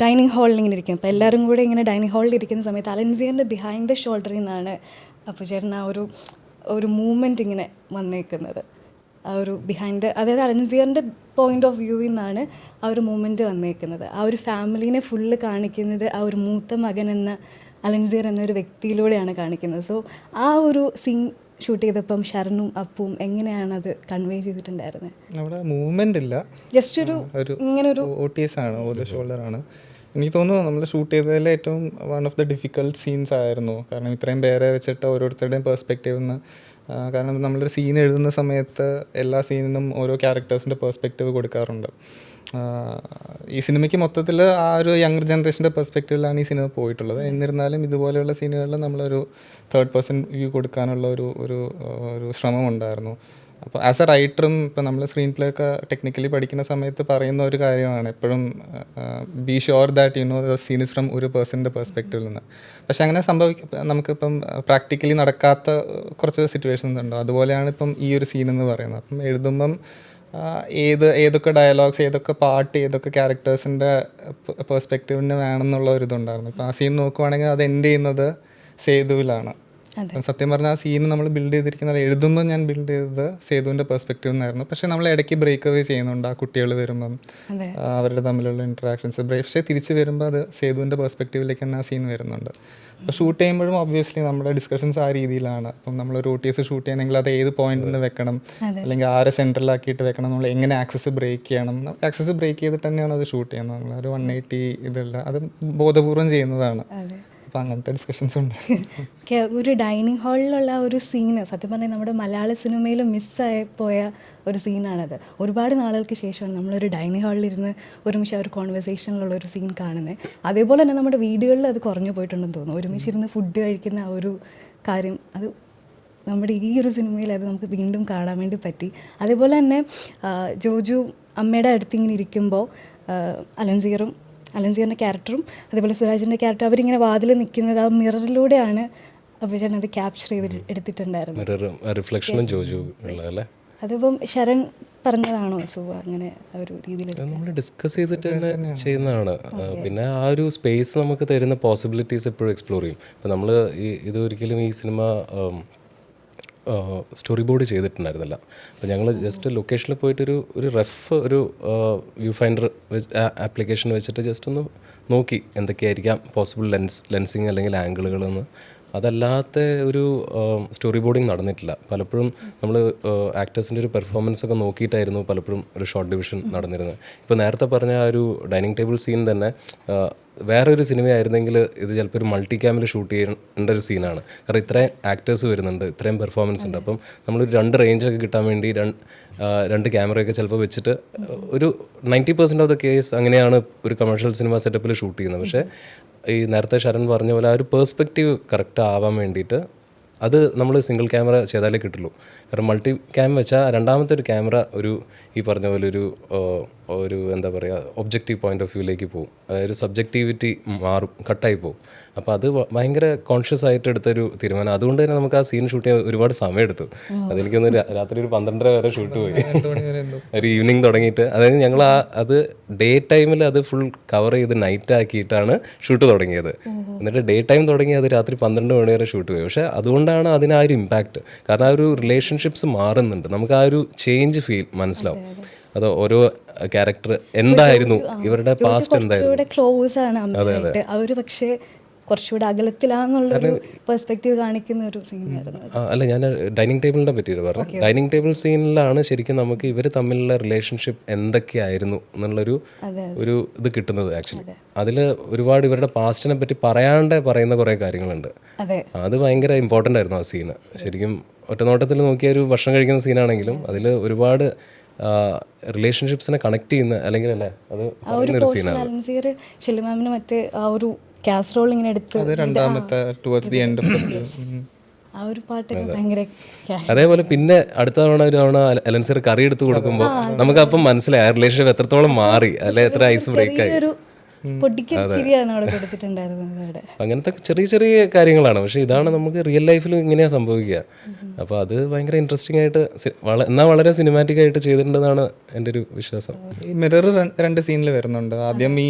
ഡൈനിങ് ഹാളിൽ ഇങ്ങനെ ഇരിക്കും. അപ്പോൾ എല്ലാവരും കൂടെ ഇങ്ങനെ ഡൈനിങ് ഹാളിൽ ഇരിക്കുന്ന സമയത്ത് അലൻസിയറിൻ്റെ ബിഹൈൻഡ് ദ ഷോൾഡറിൽ നിന്നാണ് അപ്പോൾ ചേട്ടൻ ആ ഒരു മൂവ്മെൻറ്റ് ഇങ്ങനെ വന്നേക്കുന്നത്. ആ ഒരു ബിഹൈൻഡ്, അതായത് അലൻസിയറിൻ്റെ പോയിന്റ് ഓഫ് വ്യൂവിൽ നിന്നാണ് ആ ഒരു മൂവ്മെൻറ്റ് വന്നേക്കുന്നത്. ആ ഒരു ഫാമിലീനെ ഫുള്ള് കാണിക്കുന്നത് ആ ഒരു മൂത്ത മകൻ എന്ന അലൻസിയർ എന്നൊരു വ്യക്തിയിലൂടെയാണ് കാണിക്കുന്നത്. സോ ആ ഒരു സീൻ ഷൂട്ട് ചെയ്തപ്പം ശരണും അപ്പും എങ്ങനെയാണ് അത് കൺവേ ചെയ്തിട്ടുണ്ടായിരുന്നത്? അവിടെ മൂവ്മെന്റ് ഇല്ല, ജസ്റ്റ് ഇങ്ങനെ ഒരു OTS ആണ്, ഓരോ ഷോൾഡറാണ്. എനിക്ക് തോന്നുന്നു നമ്മൾ ഷൂട്ട് ചെയ്തതിൽ ഏറ്റവും one of the difficult scenes ആയിരുന്നു. കാരണം ഇത്രയും പേരെ വെച്ചിട്ട് ഓരോരുത്തരുടെയും പെർസ്പെക്റ്റീവ് നിന്ന്, കാരണം നമ്മളൊരു സീൻ എഴുതുന്ന സമയത്ത് എല്ലാ സീനിനും ഓരോ ക്യാരക്ടേഴ്സിൻ്റെ പെർസ്പെക്റ്റീവ് കൊടുക്കാറുണ്ട്. ഈ സിനിമയ്ക്ക് മൊത്തത്തിൽ ആ ഒരു യങ്ങർ ജനറേഷൻ്റെ പെർസ്പെക്റ്റീവിലാണ് ഈ സിനിമ പോയിട്ടുള്ളത്. എന്നിരുന്നാലും ഇതുപോലെയുള്ള സീനുകളിൽ നമ്മളൊരു 3rd person വ്യൂ കൊടുക്കാനുള്ള ഒരു ശ്രമം ഉണ്ടായിരുന്നു. അപ്പോൾ ആസ് എ റൈറ്ററും ഇപ്പം നമ്മൾ സ്ക്രീൻ പ്ലേ ഒക്കെ ടെക്നിക്കലി പഠിക്കുന്ന സമയത്ത് പറയുന്ന ഒരു കാര്യമാണ് എപ്പോഴും be sure that the scene is from ഒരു പേഴ്സൻ്റെ പെർസ്പെക്റ്റീവിൽ നിന്ന്. പക്ഷെ അങ്ങനെ നമുക്കിപ്പം പ്രാക്ടിക്കലി നടക്കാത്ത കുറച്ച് സിറ്റുവേഷൻസ് ഉണ്ടോ, അതുപോലെയാണ് ഇപ്പം ഈ ഒരു സീൻ എന്ന് പറയുന്നത്. അപ്പം എഴുതുമ്പം ഏതൊക്കെ ഡയലോഗ്സ്, ഏതൊക്കെ പാട്ട്, ഏതൊക്കെ ക്യാരക്ടേഴ്സിൻ്റെ പെർസ്പെക്റ്റീവിന് വേണമെന്നുള്ള ഒരു ഇതുണ്ടായിരുന്നു. ഇപ്പം ആ സീൻ നോക്കുവാണെങ്കിൽ അത് എൻഡ് ചെയ്യുന്നത് സേതുവിലാണ്. സത്യം പറഞ്ഞാൽ ആ സീൻ നമ്മൾ ബിൽഡ് ചെയ്തിരിക്കുന്നത്, എഴുതുമ്പോൾ ഞാൻ ബിൽഡ് ചെയ്തത് സേതുവിൻ്റെ പെർസ്പെക്റ്റീവ് നിന്നായിരുന്നു. പക്ഷേ നമ്മൾ ഇടയ്ക്ക് ബ്രേക്ക് അവേ ചെയ്യുന്നുണ്ട്. ആ കുട്ടികൾ വരുമ്പം അവരുടെ തമ്മിലുള്ള ഇൻട്രാക്ഷൻസ്, പക്ഷേ തിരിച്ച് വരുമ്പോൾ അത് സേതുവിൻ്റെ പെർസ്പെക്റ്റീവിലേക്ക് തന്നെ ആ സീൻ വരുന്നുണ്ട്. അപ്പോൾ ഷൂട്ട് ചെയ്യുമ്പോഴും ഒബ്വിയസ്ലി നമ്മുടെ ഡിസ്കഷൻസ് ആ രീതിയിലാണ്. അപ്പം നമ്മളൊരു OTS ഷൂട്ട് ചെയ്യണമെങ്കിൽ അത് ഏത് പോയിന്റിൽ നിന്ന് വെക്കണം, അല്ലെങ്കിൽ ആരെ സെൻട്രലാക്കിയിട്ട് വെക്കണം, നമ്മൾ എങ്ങനെ ആക്സസ് ബ്രേക്ക് ചെയ്യണം, ആക്സസ് ബ്രേക്ക് ചെയ്തിട്ട് തന്നെയാണ് അത് ഷൂട്ട് ചെയ്യുന്നത്. നമ്മളൊരു 180 ഇതല്ല, അത് ബോധപൂർവം ചെയ്യുന്നതാണ്. അപ്പം അങ്ങനത്തെ ഡിസ്കഷൻസ് ഉണ്ട്. ഒരു ഡൈനിങ് ഹാളിലുള്ള ഒരു സീന് സത്യം പറഞ്ഞാൽ നമ്മുടെ മലയാള സിനിമയിൽ മിസ്സായി പോയ ഒരു സീനാണത്. ഒരുപാട് നാളുകൾക്ക് ശേഷമാണ് നമ്മളൊരു ഡൈനിങ് ഹാളിലിരുന്ന് ഒരുമിച്ച് ഒരു കോൺവെർസേഷനിലുള്ള ഒരു സീൻ കാണുന്നത്. അതേപോലെ തന്നെ നമ്മുടെ വീടുകളിൽ അത് കുറഞ്ഞു പോയിട്ടുണ്ടെന്ന് തോന്നുന്നു. ഒരുമിച്ചിരുന്ന് ഫുഡ് കഴിക്കുന്ന ആ ഒരു കാര്യം, അത് നമ്മുടെ ഈ ഒരു സിനിമയിൽ അത് നമുക്ക് വീണ്ടും കാണാൻ വേണ്ടി പറ്റി. അതേപോലെ തന്നെ ജോജു അമ്മയുടെ അടുത്ത് ഇങ്ങനെ ഇരിക്കുമ്പോൾ അലൻസിയറിൻ്റെ ക്യാരക്ടറും അതേപോലെ സുരാജിൻ്റെ ക്യാരക്ടർ അവരിങ്ങനെ വാതിൽ നിൽക്കുന്നത് ആ മിററിലൂടെയാണ് അപ്പോൾ ചേട്ടൻ അത് ക്യാപ്ചർ ചെയ്ത് എടുത്തിട്ടുണ്ടായിരുന്നു. റിഫ്ലക്ഷനും ജോജു അല്ലേ? അതിപ്പം ശരൺ പറഞ്ഞതാണോ സുവ അങ്ങനെ ആ ഒരു രീതിയിൽ? നമ്മൾ ഡിസ്കസ് ചെയ്തിട്ട് തന്നെ ചെയ്യുന്നതാണ്. പിന്നെ ആ ഒരു സ്പേസ് നമുക്ക് തരുന്ന പോസിബിലിറ്റീസ് എപ്പോഴും എക്സ്പ്ലോർ ചെയ്യും. ഇപ്പം നമ്മൾ ഇത് ഒരിക്കലും ഈ സിനിമ സ്റ്റോറി ബോർഡ് ചെയ്തിട്ടുണ്ടായിരുന്നില്ല. അപ്പോൾ ഞങ്ങൾ ജസ്റ്റ് ലൊക്കേഷനിൽ പോയിട്ടൊരു റഫ് ഒരു വ്യൂ ഫൈൻഡർ ആപ്ലിക്കേഷൻ വെച്ചിട്ട് ജസ്റ്റ് ഒന്ന് നോക്കി എന്തൊക്കെയായിരിക്കാം പോസിബിൾ ലെൻസിങ് അല്ലെങ്കിൽ ആംഗിളുകളെന്ന്. അതല്ലാത്ത ഒരു സ്റ്റോറി ബോർഡിങ് നടന്നിട്ടില്ല. പലപ്പോഴും നമ്മൾ ആക്ടേഴ്സിൻ്റെ ഒരു പെർഫോമൻസ് ഒക്കെ നോക്കിയിട്ടായിരുന്നു പലപ്പോഴും ഒരു ഷോർട്ട് ഡിവിഷൻ നടന്നിരുന്നത്. ഇപ്പോൾ നേരത്തെ പറഞ്ഞ ആ ഒരു ഡൈനിങ് ടേബിൾ സീൻ തന്നെ വേറൊരു സിനിമയായിരുന്നെങ്കിൽ ഇത് ചിലപ്പോൾ ഒരു മൾട്ടി ക്യാമിൽ ഷൂട്ട് ചെയ്യേണ്ട ഒരു സീനാണ്. കാരണം ഇത്രയും ആക്ടേഴ്സ് വരുന്നുണ്ട്, ഇത്രയും പെർഫോമൻസ് ഉണ്ട്. അപ്പം നമ്മളൊരു 2 റേഞ്ചൊക്കെ കിട്ടാൻ വേണ്ടി 2 ക്യാമറയൊക്കെ ചിലപ്പോൾ വെച്ചിട്ട് ഒരു 90% ഓഫ് ദ കേസ് അങ്ങനെയാണ് ഒരു കമേഴ്ഷ്യൽ സിനിമ സെറ്റപ്പിൽ ഷൂട്ട് ചെയ്യുന്നത്. പക്ഷേ ഈ നേരത്തെ ശരൺ പറഞ്ഞ പോലെ ആ ഒരു പേഴ്സ്പെക്റ്റീവ് കറക്റ്റ് ആവാൻ വേണ്ടിയിട്ട് അത് നമ്മൾ സിംഗിൾ ക്യാമറ ചെയ്താലേ കിട്ടുള്ളൂ. കാരണം മൾട്ടി ക്യാം വെച്ചാൽ രണ്ടാമത്തെ ഒരു ക്യാമറ ഈ പറഞ്ഞ പോലെ ഒരു എന്താ പറയുക ഒബ്ജക്റ്റീവ് പോയിന്റ് ഓഫ് വ്യൂയിലേക്ക് പോകും. അതായത് സബ്ജക്റ്റിവിറ്റി മാറും, കട്ടായി പോകും. അപ്പോൾ അത് ഭയങ്കര കോൺഷ്യസ് ആയിട്ട് എടുത്തൊരു തീരുമാനം. അതുകൊണ്ട് തന്നെ നമുക്ക് ആ സീൻ ഷൂട്ട് ചെയ്യാൻ ഒരുപാട് സമയം എടുത്തു. അതെനിക്കൊന്ന് രാത്രി ഒരു 12:30 വരെ ഷൂട്ട് പോയി. ഒരു ഈവനിങ് തുടങ്ങിയിട്ട്, അതായത് ഞങ്ങൾ അത് ഡേ ടൈമിൽ അത് ഫുൾ കവർ ചെയ്ത് നൈറ്റ് ആക്കിയിട്ടാണ് ഷൂട്ട് തുടങ്ങിയത്. എന്നിട്ട് ഡേ ടൈം തുടങ്ങി അത് രാത്രി 12 മണി വരെ ഷൂട്ട് പോയി. പക്ഷേ അതുകൊണ്ടാണ് അതിന് ആ ഒരു ഇമ്പാക്റ്റ്. കാരണം ആ ഒരു റിലേഷൻഷിപ്സ് മാറുന്നുണ്ട്, നമുക്ക് ആ ഒരു ചേഞ്ച് മനസ്സിലാവും. അത് ഓരോ ക്യാരക്ടർ എന്തായിരുന്നു, ഇവരുടെ പാസ്റ്റ് എന്തായിരുന്നു. ക്ലോസ് ആണ് അമ്മയായിട്ട്, അവർ പക്ഷേ കുറച്ചുകൂടെ അകലത്തിലാന്നുള്ളൊരു പെർസ്പെക്റ്റീവ് കാണിക്കുന്ന ഒരു സീനായിരുന്നു. അല്ല, ഞാൻ ഡൈനിങ് ടേബിളിനെ പറ്റിയിട്ട് പറഞ്ഞു. ഡൈനിങ് ടേബിൾ സീനിലാണ് ശരിക്കും നമുക്ക് ഇവർ തമ്മിലുള്ള റിലേഷൻഷിപ്പ് എന്തൊക്കെയായിരുന്നു എന്നുള്ളൊരു ഇത് കിട്ടുന്നത്. ആക്ച്വലി അതിൽ ഒരുപാട് ഇവരുടെ പാസ്റ്റിനെ പറ്റി പറയുന്ന കുറേ കാര്യങ്ങളുണ്ട്. അത് ഭയങ്കര ഇമ്പോർട്ടൻ്റ് ആയിരുന്നു ആ സീന്. ശരിക്കും ഒറ്റനോട്ടത്തിൽ നോക്കിയ ഒരു ഭക്ഷണം കഴിക്കുന്ന സീനാണെങ്കിലും അതിൽ ഒരുപാട് റിലേഷൻഷിപ്സിനെ കണക്ട് ചെയ്യുന്ന അല്ലെങ്കിൽ അല്ലേ അത് പറയുന്നൊരു സീനാണ്. ഷെല്ലിമാമിന് മറ്റേ ആ ഒരു കാസറോൾ ഇങ്ങനെ എടുത്ത് രണ്ടാമത്തെ ടുവേർഡ്സ് ദി എൻഡ് ആ ഒരു പാട്ടൊക്കെ ഭയങ്കര. അതേപോലെ പിന്നെ അടുത്ത തവണ അലൻസിയർ കറി എടുത്ത് കൊടുക്കുമ്പോൾ നമുക്ക് അപ്പം മനസ്സിലായി ആ റിലേഷൻഷിപ്പ് എത്രത്തോളം മാറി, അല്ലെ എത്ര ഐസ് ബ്രേക്ക് ആയി. അങ്ങനത്തെ ചെറിയ ചെറിയ കാര്യങ്ങളാണ്. പക്ഷെ ഇതാണ് നമുക്ക് റിയൽ ലൈഫിലും ഇങ്ങനെയാ സംഭവിക്കുക. അപ്പോൾ അത് ഭയങ്കര ഇൻട്രസ്റ്റിംഗ് ആയിട്ട് എന്നാൽ വളരെ സിനിമാറ്റിക് ആയിട്ട് ചെയ്തിട്ടുണ്ടെന്നാണ് എൻ്റെ ഒരു വിശ്വാസം. ഈ മിറർ 2 സീനിൽ വരുന്നുണ്ട്. ആദ്യം ഈ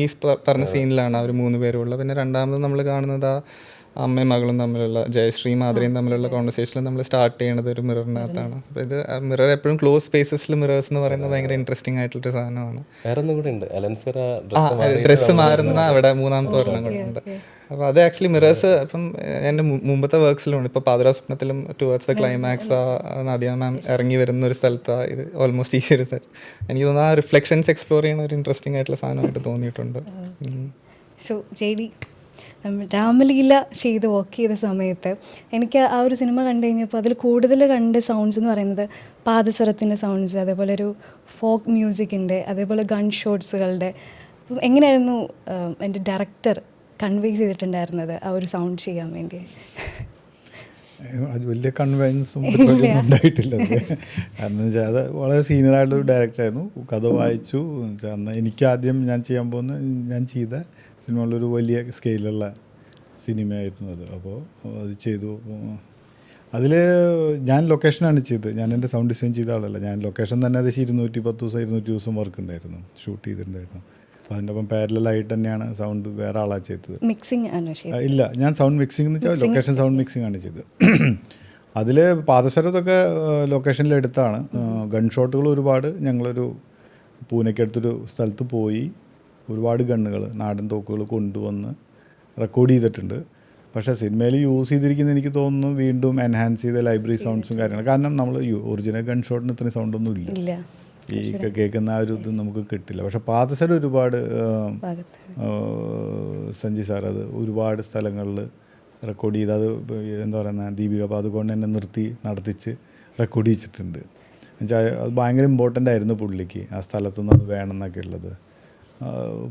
പറഞ്ഞ സീനിലാണ് അവർ 3 പേരും ഉള്ളത്. പിന്നെ രണ്ടാമത് നമ്മൾ കാണുന്നത് ആ അമ്മയും മകളും തമ്മിലുള്ള, ജയശ്രീ മാധുരിയും തമ്മിലുള്ള കോൺവെർസേഷനിൽ നമ്മൾ സ്റ്റാർട്ട് ചെയ്യണത് ഒരു മിററിനകത്താണ്. അപ്പോൾ ഇത് മിറർ എപ്പോഴും ക്ലോസ് സ്പേസസിൽ മിറേഴ്സ് എന്ന് പറയുന്നത് ഭയങ്കര ഇൻട്രസ്റ്റിംഗ് ആയിട്ടുള്ളൊരു സാധനമാണ്. ഡ്രസ്സ് മാറുന്ന അവിടെ 3ാമത്തെ ഒരെണ്ണം കൂടെ. അപ്പോൾ അത് ആക്ച്വലി മിറേഴ്സ് ഇപ്പം എൻ്റെ മുമ്പത്തെ വർക്ക്സിലുണ്ട്. ഇപ്പോൾ പാതിരാ സ്വപ്നത്തിലും ടുവേർഡ്സ് ദ ക്ലൈമാക്സ് നദിയ മാം ഇറങ്ങി വരുന്ന ഒരു സ്ഥലത്താണ് ഇത് ഓൾമോസ്റ്റ് ഈ ഒരു സ്ഥലം. എനിക്ക് തോന്നുന്നു ആ റിഫ്ലക്ഷൻസ് എക്സ്പ്ലോർ ചെയ്യുന്ന ഒരു ഇൻട്രസ്റ്റിംഗ് ആയിട്ടുള്ള സാധനമായിട്ട് തോന്നിയിട്ടുണ്ട്. സോ ജെഡി, രാമലീല ചെയ്ത് വർക്ക് ചെയ്ത സമയത്ത് എനിക്ക് ആ ഒരു സിനിമ കണ്ടു കഴിഞ്ഞപ്പോൾ അതിൽ കൂടുതൽ കണ്ട സൗണ്ട്സ് എന്ന് പറയുന്നത് പാദസരത്തിൻ്റെ സൗണ്ട്സ്, അതേപോലെ ഒരു ഫോക്ക് മ്യൂസിക്കിൻ്റെ, അതേപോലെ ഗൺ ഷോട്ട്സുകളുടെ. അപ്പം എങ്ങനെയായിരുന്നു എൻ്റെ ഡയറക്ടർ കൺവേ ചെയ്തിട്ടുണ്ടായിരുന്നത് ആ ഒരു സൗണ്ട് ചെയ്യാൻ വേണ്ടി? അത് വലിയ കൺവെൻസും ഉണ്ടായിട്ടില്ല. കാരണം വെച്ചാൽ അത് വളരെ സീനിയറായിട്ടൊരു ഡയറക്ടറായിരുന്നു. കഥ വായിച്ചു. അന്ന് എനിക്ക് ആദ്യം ഞാൻ ചെയ്ത സിനിമകളിലൊരു വലിയ സ്കെയിലുള്ള സിനിമയായിരുന്നു അത്. അപ്പോൾ അത് ചെയ്തു. അതിൽ ഞാൻ ലൊക്കേഷനാണ് ചെയ്തത്. ഞാൻ എൻ്റെ സൗണ്ട് ഡിസൈൻ ചെയ്ത ആളല്ല. ഞാൻ ലൊക്കേഷൻ തന്നെ ഏകദേശം 210 ദിവസം വർക്ക് ഉണ്ടായിരുന്നു, ഷൂട്ട് ചെയ്തിട്ടുണ്ടായിരുന്നു. അപ്പോൾ അതിൻ്റെ ഒപ്പം പാരലായിട്ട് തന്നെയാണ് സൗണ്ട് വേറെ ആളാണ് ചെയ്തത്. മിക്സിങ് ഇല്ല, ഞാൻ സൗണ്ട് മിക്സിംഗ് എന്ന് വെച്ചാൽ ലൊക്കേഷൻ സൗണ്ട് മിക്സിംഗ് ആണ് ചെയ്തത്. അതിൽ പാദസരത്തൊക്കെ ലൊക്കേഷനിൽ എടുത്താണ്. ഗൺ ഷോട്ടുകൾ ഒരുപാട് ഞങ്ങളൊരു പൂനെക്കടുത്തൊരു സ്ഥലത്ത് പോയി ഒരുപാട് ഗണ്ണുകൾ, നാടൻ തോക്കുകൾ കൊണ്ടുവന്ന് റെക്കോർഡ് ചെയ്തിട്ടുണ്ട്. പക്ഷേ സിനിമയിൽ യൂസ് ചെയ്തിരിക്കുന്ന എനിക്ക് തോന്നുന്നു വീണ്ടും എൻഹാൻസ് ചെയ്ത ലൈബ്രറി സൗണ്ട്സും കാര്യങ്ങളും. കാരണം നമ്മൾ ഒറിജിനൽ ഗൺ ഷോട്ടിന് ഇത്രയും സൗണ്ടൊന്നും ഇല്ല, ഈ കേൾക്കുന്ന ആ ഒരു ഇത് നമുക്ക് കിട്ടില്ല. പക്ഷെ പാദസരം ഒരുപാട് സഞ്ജയ് സാർ അത് ഒരുപാട് സ്ഥലങ്ങളിൽ റെക്കോർഡ് ചെയ്ത്, അത് എന്താ പറയുക, ദീപിക പാദുകോൺ എന്നെ നടത്തിച്ച് റെക്കോർഡ് ചെയ്തിട്ടുണ്ട്. എന്നുവെച്ചാൽ അത് ഭയങ്കര ഇമ്പോർട്ടൻ്റ് ആയിരുന്നു പുള്ളിക്ക്, ആ സ്ഥലത്തുനിന്ന് അത് വേണം എന്നൊക്കെ ഉള്ളത്.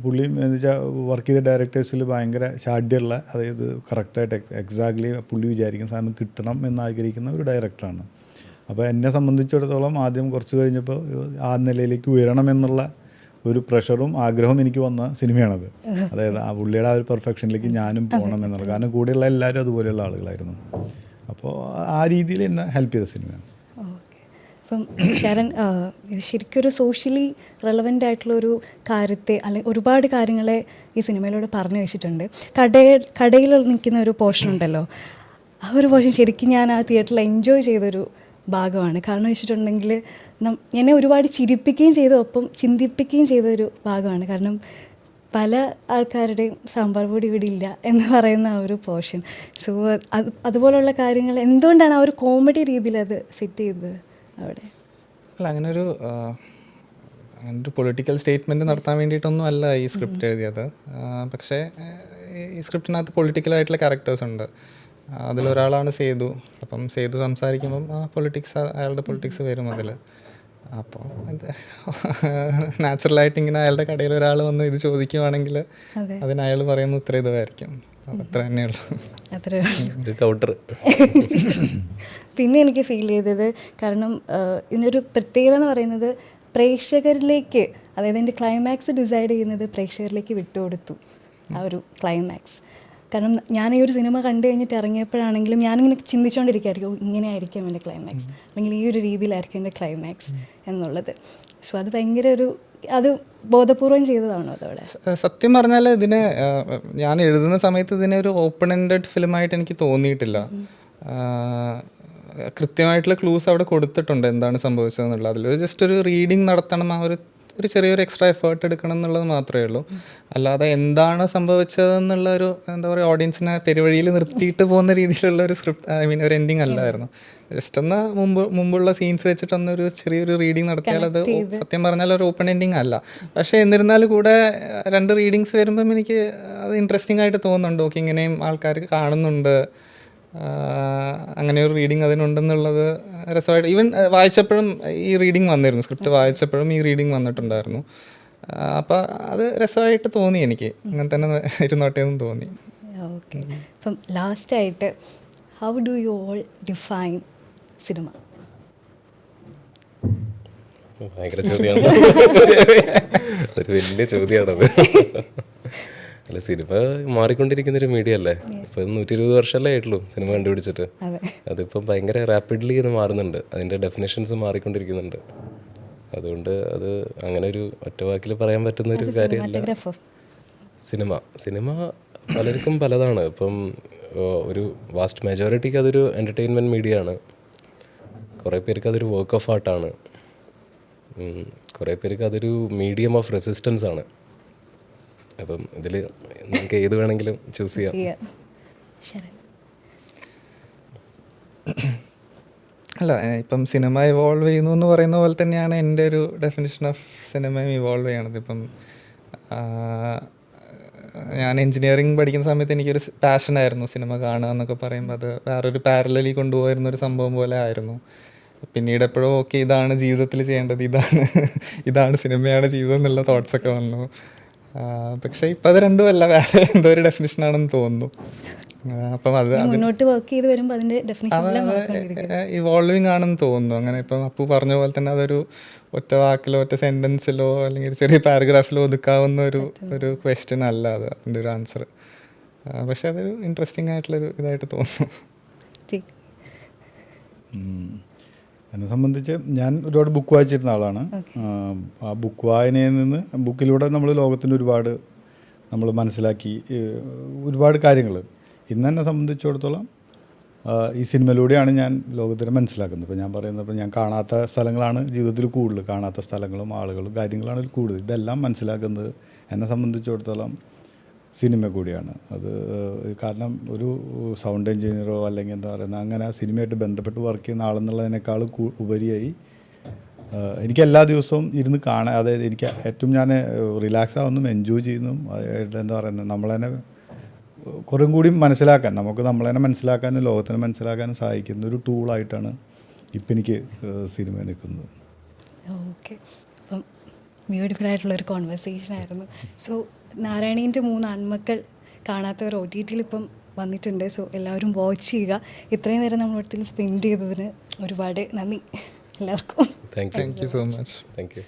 പുള്ളി എന്ന് വെച്ചാൽ വർക്ക് ചെയ്ത ഡയറക്ടേഴ്സിൽ ഭയങ്കര ഷാഢ്യമുള്ള, അതായത് കറക്റ്റായിട്ട് എക്സാക്ട്ലി പുള്ളി വിചാരിക്കുന്ന സാധനം കിട്ടണം എന്നാഗ്രഹിക്കുന്ന ഒരു ഡയറക്ടറാണ്. അപ്പോൾ എന്നെ സംബന്ധിച്ചിടത്തോളം ആദ്യം കുറച്ച് കഴിഞ്ഞപ്പോൾ ആ നിലയിലേക്ക് ഉയരണം എന്നുള്ള ഒരു പ്രഷറും ആഗ്രഹവും എനിക്ക് വന്ന സിനിമയാണത്. അതായത് ആ പുള്ളിയുടെ ആ ഒരു പെർഫെക്ഷനിലേക്ക് ഞാനും പോകണം എന്നുള്ളത്. കാരണം കൂടെയുള്ള എല്ലാവരും അതുപോലെയുള്ള ആളുകളായിരുന്നു. അപ്പോൾ ആ രീതിയിൽ എന്നെ ഹെൽപ്പ് ചെയ്ത സിനിമയാണ്. ഇപ്പം ശരൺ, ഇത് ശരിക്കും ഒരു സോഷ്യലി റെലവൻ്റ് ആയിട്ടുള്ളൊരു കാര്യത്തെ അല്ലെങ്കിൽ ഒരുപാട് കാര്യങ്ങളെ ഈ സിനിമയിലൂടെ പറഞ്ഞു വെച്ചിട്ടുണ്ട്. കടയിൽ നിൽക്കുന്ന ഒരു പോർഷൻ ഉണ്ടല്ലോ, ആ ഒരു പോർഷൻ ശരിക്കും ഞാൻ ആ തിയേറ്ററിൽ എൻജോയ് ചെയ്തൊരു ഭാഗമാണ്. കാരണം വെച്ചിട്ടുണ്ടെങ്കിൽ എന്നെ ഒരുപാട് ചിരിപ്പിക്കുകയും ചെയ്തു, ഒപ്പം ചിന്തിപ്പിക്കുകയും ചെയ്തൊരു ഭാഗമാണ്. കാരണം പല ആൾക്കാരുടെയും സാമ്പാർ പൊടി ഇവിടെ ഇല്ല എന്ന് പറയുന്ന ആ ഒരു പോർഷൻ. സോ അതുപോലുള്ള കാര്യങ്ങൾ എന്തുകൊണ്ടാണ് ആ ഒരു കോമഡി രീതിയിൽ അത് സെറ്റ് ചെയ്തത് അവിടെ? അല്ല, അങ്ങനൊരു പൊളിറ്റിക്കൽ സ്റ്റേറ്റ്മെൻറ്റ് നടത്താൻ വേണ്ടിയിട്ടൊന്നും അല്ല ഈ സ്ക്രിപ്റ്റ് എഴുതിയത്. പക്ഷേ ഈ സ്ക്രിപ്റ്റിനകത്ത് പൊളിറ്റിക്കലായിട്ടുള്ള ക്യാരക്ടേഴ്സ് ഉണ്ട്. അതിലൊരാളാണ് സേതു. അപ്പം സേതു സംസാരിക്കുമ്പം ആ പൊളിറ്റിക്സ്, അയാളുടെ പൊളിറ്റിക്സ് വരും അതിൽ. അപ്പോൾ നാച്ചുറലായിട്ട് ഇങ്ങനെ അയാളുടെ കടയിൽ ഒരാൾ വന്ന് ഇത് ചോദിക്കുവാണെങ്കിൽ അതിന് അയാൾ പറയുന്ന ഉത്തരം ഇതുമായിരിക്കും. അത്ര തന്നെയുള്ളൂ. ഒരു കൗണ്ടർ. പിന്നെ എനിക്ക് ഫീൽ ചെയ്തത്, കാരണം ഇതിനൊരു പ്രത്യേകത എന്ന് പറയുന്നത് പ്രേക്ഷകരിലേക്ക്, അതായത് എൻ്റെ ക്ലൈമാക്സ് ഡിസൈഡ് ചെയ്യുന്നത് പ്രേക്ഷകരിലേക്ക് വിട്ടുകൊടുത്തു ആ ഒരു ക്ലൈമാക്സ്. കാരണം ഞാൻ ഈ ഒരു സിനിമ കണ്ടു കഴിഞ്ഞിട്ട് ഇറങ്ങിയപ്പോഴാണെങ്കിലും ഞാനിങ്ങനെ ചിന്തിച്ചുകൊണ്ടിരിക്കുകയായിരിക്കും, ഇങ്ങനെ ആയിരിക്കും എൻ്റെ ക്ലൈമാക്സ്, അല്ലെങ്കിൽ ഈ ഒരു രീതിയിലായിരിക്കും എൻ്റെ ക്ലൈമാക്സ് എന്നുള്ളത്. സോ അത് ഭയങ്കര അത് ബോധപൂർവം ചെയ്തതാണോ അതവിടെ? സത്യം പറഞ്ഞാൽ ഇതിനെ ഞാൻ എഴുതുന്ന സമയത്ത് ഇതിനെ ഒരു ഓപ്പൺ എൻഡഡ് ഫിലിമായിട്ട് എനിക്ക് തോന്നിയിട്ടില്ല. കൃത്യമായിട്ടുള്ള ക്ലൂസ് അവിടെ കൊടുത്തിട്ടുണ്ട് എന്താണ് സംഭവിച്ചതെന്നുള്ളത്. അതിലൊരു ജസ്റ്റ് ഒരു റീഡിങ് നടത്തണം, ആ ഒരു ചെറിയൊരു എക്സ്ട്രാ എഫേർട്ട് എടുക്കണം എന്നുള്ളത് മാത്രമേ ഉള്ളൂ. അല്ലാതെ എന്താണ് സംഭവിച്ചതെന്നുള്ള ഒരു എന്താ പറയുക, ഓഡിയൻസിനെ പെരുവഴിയിൽ നിർത്തിയിട്ട് പോകുന്ന രീതിയിലുള്ള ഒരു സ്ക്രിപ്റ്റ്, ഐ മീൻ ഒരു എൻഡിങ് അല്ലായിരുന്നു. ജസ്റ്റ് ഒന്ന് മുമ്പുള്ള സീൻസ് വെച്ചിട്ടൊന്നൊരു ചെറിയൊരു റീഡിങ് നടത്തിയാൽ അത് സത്യം പറഞ്ഞാൽ ഒരു ഓപ്പൺ എൻഡിങ് അല്ല. പക്ഷേ എന്നിരുന്നാൽ കൂടെ 2 റീഡിങ്സ് വരുമ്പം എനിക്ക് അത് ഇൻട്രസ്റ്റിംഗ് ആയിട്ട് തോന്നുന്നുണ്ട്. ഓക്കെ, ഇങ്ങനെയും ആൾക്കാർ കാണുന്നുണ്ട്, അങ്ങനെ ഒരു റീഡിങ് അതിനുണ്ടെന്നുള്ളത് രസമായിട്ട്. ഈവൻ വായിച്ചപ്പോഴും ഈ റീഡിങ് വന്നിരുന്നു, സ്ക്രിപ്റ്റ് വായിച്ചപ്പോഴും ഈ റീഡിങ് വന്നിട്ടുണ്ടായിരുന്നു. അപ്പോൾ അത് രസമായിട്ട് തോന്നി എനിക്ക്, അങ്ങനെ തന്നെ ഇരുന്നോട്ടെ എന്ന് തോന്നി. ഓക്കെ, അപ്പം ലാസ്റ്റായിട്ട് how do you all define cinema? ഭയങ്കര ചോദ്യമാണ്, ഒരു വലിയ ചോദ്യമാണത്. അല്ല, സിനിമ മാറിക്കൊണ്ടിരിക്കുന്നൊരു മീഡിയ അല്ലേ. ഇപ്പം 120 വർഷമല്ലേ ആയിട്ടുള്ളൂ സിനിമ കണ്ടുപിടിച്ചിട്ട്. അതിപ്പം ഭയങ്കര റാപ്പിഡ്ലി ഇത് മാറുന്നുണ്ട്, അതിൻ്റെ ഡെഫിനേഷൻസ് മാറിക്കൊണ്ടിരിക്കുന്നുണ്ട്. അതുകൊണ്ട് അത് അങ്ങനെ ഒരു ഒറ്റ വാക്കിൽ പറയാൻ പറ്റുന്ന ഒരു കാര്യമല്ല. സിനിമ പലർക്കും പലതാണ്. ഇപ്പം ഒരു വാസ്റ്റ് മെജോറിറ്റിക്ക് അതൊരു എൻ്റർടൈൻമെൻറ്റ് മീഡിയ ആണ്. കുറേ പേർക്ക് അതൊരു വർക്ക് ഓഫ് ആർട്ടാണ്. കുറേ പേർക്ക് അതൊരു മീഡിയം ഓഫ് റെസിസ്റ്റൻസ് ആണ്. അപ്പം ഇതിൽ നിങ്ങൾക്ക് ഏത് വേണമെങ്കിലും ചൂസ് ചെയ്യാം. അല്ല, ഇപ്പം സിനിമ ഇവോൾവ് ചെയ്യുന്നു എന്ന് പറയുന്ന പോലെ തന്നെയാണ് എൻ്റെ ഒരു ഡെഫിനിഷൻ ഓഫ് സിനിമയും ഇവോൾവ് ചെയ്യണത്. ഇപ്പം ഞാൻ എൻജിനീയറിങ് പഠിക്കുന്ന സമയത്ത് എനിക്കൊരു പാഷനായിരുന്നു സിനിമ കാണുക എന്നൊക്കെ പറയുമ്പോൾ. അത് വേറൊരു പാരലലി കൊണ്ടുപോയിരുന്നൊരു സംഭവം പോലെ ആയിരുന്നു. പിന്നീട് എപ്പോഴും ഓക്കെ, ഇതാണ് ജീവിതത്തിൽ ചെയ്യേണ്ടത്, ഇതാണ് സിനിമയാണ് ജീവിതം എന്നുള്ള തോട്ട്സൊക്കെ വന്നു. പക്ഷേ ഇപ്പം അത് രണ്ടുമല്ല, വേറെ എന്തോ ഒരു ഡെഫിനിഷനാണെന്ന് തോന്നുന്നു. അപ്പം അത് മുന്നോട്ട് വർക്ക് ചെയ്ത് വരുമ്പോൾ അതിൻ്റെ ഇവോൾവിങ് ആണെന്ന് തോന്നുന്നു. അങ്ങനെ ഇപ്പം അപ്പു പറഞ്ഞ പോലെ തന്നെ അതൊരു ഒറ്റ വാക്കിലോ ഒറ്റ സെൻറ്റൻസിലോ അല്ലെങ്കിൽ ഒരു ചെറിയ പാരഗ്രാഫിലോ ഒതുക്കാവുന്ന ഒരു ക്വസ്റ്റ്യൻ അല്ല അത്, അതിൻ്റെ ഒരു ആൻസർ. പക്ഷെ അതൊരു ഇൻട്രസ്റ്റിംഗ് ആയിട്ടുള്ളൊരു ഇതായിട്ട് തോന്നുന്നു. എന്നെ സംബന്ധിച്ച് ഞാൻ ഒരുപാട് ബുക്ക് വായിച്ചിരുന്ന ആളാണ്. ആ ബുക്ക് വായനയിൽ നിന്ന്, ബുക്കിലൂടെ നമ്മൾ ലോകത്തിൻ്റെ ഒരുപാട് നമ്മൾ മനസ്സിലാക്കി ഒരുപാട് കാര്യങ്ങൾ. ഇന്ന് എന്നെ സംബന്ധിച്ചിടത്തോളം ഈ സിനിമയിലൂടെയാണ് ഞാൻ ലോകത്തിനെ മനസ്സിലാക്കുന്നത്. ഇപ്പോൾ ഞാൻ പറയുന്നത്, ഇപ്പോൾ ഞാൻ കാണാത്ത സ്ഥലങ്ങളാണ് ജീവിതത്തിൽ കൂടുതൽ, കാണാത്ത സ്ഥലങ്ങളും ആളുകളും കാര്യങ്ങളാണ് കൂടുതൽ. ഇതെല്ലാം മനസ്സിലാക്കുന്നത് എന്നെ സംബന്ധിച്ചിടത്തോളം സിനിമ കൂടിയാണ്. അത് കാരണം ഒരു സൗണ്ട് എഞ്ചിനീയറോ അല്ലെങ്കിൽ എന്താ പറയുന്നത് അങ്ങനെ സിനിമയായിട്ട് ബന്ധപ്പെട്ട് വർക്ക് ചെയ്യുന്ന ആളെന്നുള്ളതിനേക്കാൾ ഉപരിയായി എനിക്ക് എല്ലാ ദിവസവും ഇരുന്ന് കാണാൻ, അതായത് എനിക്ക് ഏറ്റവും ഞാൻ റിലാക്സ് ആവുന്നതും എൻജോയ് ചെയ്യുന്നതും എന്താ പറയുന്നത് നമ്മളതിനെ കുറേ കൂടി മനസ്സിലാക്കാൻ, നമുക്ക് നമ്മളതിനെ മനസ്സിലാക്കാനും ലോകത്തിനെ മനസ്സിലാക്കാനും സഹായിക്കുന്ന ഒരു ടൂളായിട്ടാണ് ഇപ്പം എനിക്ക് സിനിമ നിൽക്കുന്നത്. ഓക്കെ, അപ്പം ബ്യൂട്ടിഫുൾ ആയിട്ടുള്ളൊരു കോൺവെർസേഷൻ ആയിരുന്നു. സോ നാരായണീൻ്റെ 3 ആൺമക്കൾ കാണാത്തവർ OTT ഇപ്പം വന്നിട്ടുണ്ട്. സോ എല്ലാവരും വാച്ച് ചെയ്യുക. ഇത്രയും നേരം നമ്മളടുത്തിൽ സ്പെൻഡ് ചെയ്തതിന് ഒരുപാട് നന്ദി എല്ലാവർക്കും. Thank you so much. Thank you.